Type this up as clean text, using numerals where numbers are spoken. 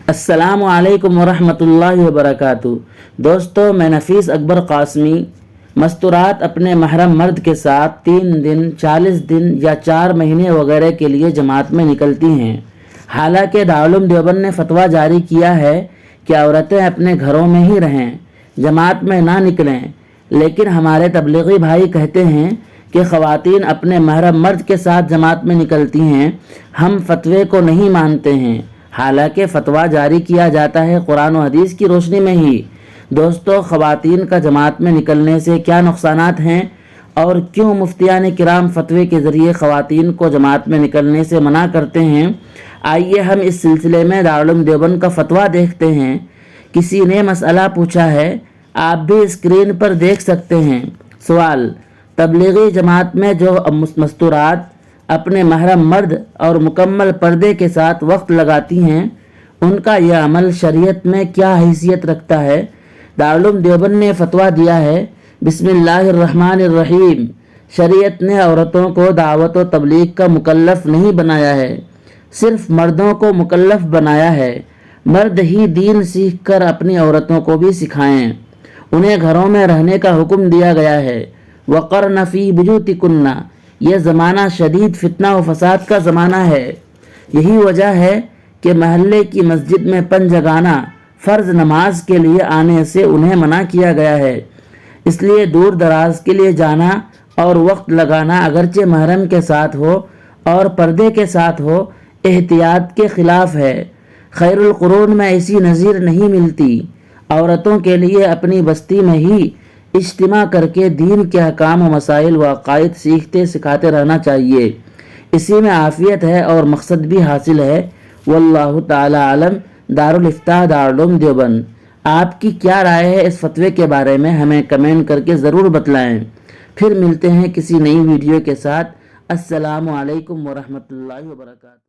السلام علیکم ورحمۃ اللہ وبرکاتہ۔ دوستو، میں نفیس اکبر قاسمی۔ مستورات اپنے محرم مرد کے ساتھ 3 دن، 40 دن یا 4 مہینے وغیرہ کے لیے جماعت میں نکلتی ہیں۔ حالانکہ دارالعلوم دیوبند نے فتویٰ جاری کیا ہے کہ عورتیں اپنے گھروں میں ہی رہیں، جماعت میں نہ نکلیں، لیکن ہمارے تبلیغی بھائی کہتے ہیں کہ خواتین اپنے محرم مرد کے ساتھ جماعت میں نکلتی ہیں۔ ہم فتوے کو نہیں مانتے ہیں، حالانکہ فتویٰ جاری کیا جاتا ہے قرآن و حدیث کی روشنی میں ہی۔ دوستو، خواتین کا جماعت میں نکلنے سے کیا نقصانات ہیں اور کیوں مفتیان کرام فتوے کے ذریعے خواتین کو جماعت میں نکلنے سے منع کرتے ہیں، آئیے ہم اس سلسلے میں دارالعلوم دیوبند کا فتویٰ دیکھتے ہیں۔ کسی نے مسئلہ پوچھا ہے، آپ بھی اسکرین پر دیکھ سکتے ہیں۔ سوال: تبلیغی جماعت میں جو مستورات اپنے محرم مرد اور مکمل پردے کے ساتھ وقت لگاتی ہیں، ان کا یہ عمل شریعت میں کیا حیثیت رکھتا ہے؟ دارالعلوم دیوبند نے فتویٰ دیا ہے۔ بسم اللہ الرحمن الرحیم۔ شریعت نے عورتوں کو دعوت و تبلیغ کا مکلف نہیں بنایا ہے، صرف مردوں کو مکلف بنایا ہے۔ مرد ہی دین سیکھ کر اپنی عورتوں کو بھی سکھائیں۔ انہیں گھروں میں رہنے کا حکم دیا گیا ہے۔ وَقَرْنَ فِي بُيُوتِكُنَّ۔ یہ زمانہ شدید فتنہ و فساد کا زمانہ ہے۔ یہی وجہ ہے کہ محلے کی مسجد میں پنجگانہ فرض نماز کے لیے آنے سے انہیں منع کیا گیا ہے۔ اس لیے دور دراز کے لیے جانا اور وقت لگانا اگرچہ محرم کے ساتھ ہو اور پردے کے ساتھ ہو، احتیاط کے خلاف ہے۔ خیر القرون میں ایسی نظیر نہیں ملتی۔ عورتوں کے لیے اپنی بستی میں ہی اجتماع کر کے دین کے احکام و مسائل و عقائد سیکھتے سکھاتے رہنا چاہیے۔ اسی میں عافیت ہے اور مقصد بھی حاصل ہے۔ واللہ تعالی عالم۔ دارالافتاء دارالعلوم دیوبند۔ آپ کی کیا رائے ہے اس فتوے کے بارے میں؟ ہمیں کمنٹ کر کے ضرور بتلائیں۔ پھر ملتے ہیں کسی نئی ویڈیو کے ساتھ۔ السلام علیکم ورحمۃ اللہ وبرکاتہ۔